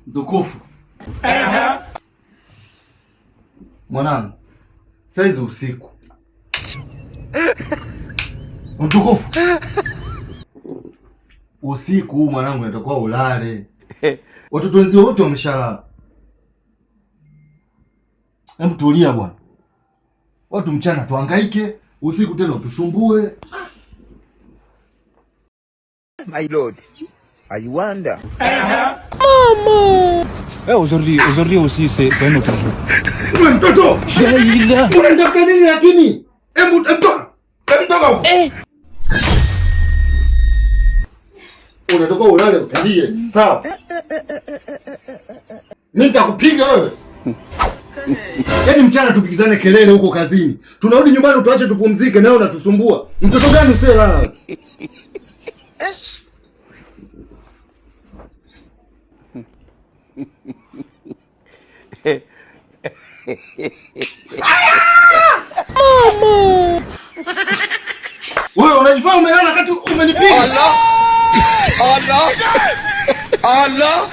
Mtukufu. Mwanangu, saizi usiku. Mtukufu. Usiku huu mwanangu natakuwa ulale. Watoto wenzio wote wameshalala. Hebu tulia bwana. Watu mchana tuhangaike, usiku tena utusumbue. My lord, I wonder. Maman. Aujourd'hui aussi c'est un autre jour. Wewe mtoto. Unataka nini lakini? Hebu toka. Huko. Unataka ulale utulie. Sawa? Mimi nitakupiga wewe. Yaani mchana tupigizane kelele huko kazini. Tunarudi nyumbani tuache tupumzike na wewe unatusumbua. Mtoto gani usielala? Mama. Wewe unajifanya umelala wakati umenipiga. Allah. Allah. Allah.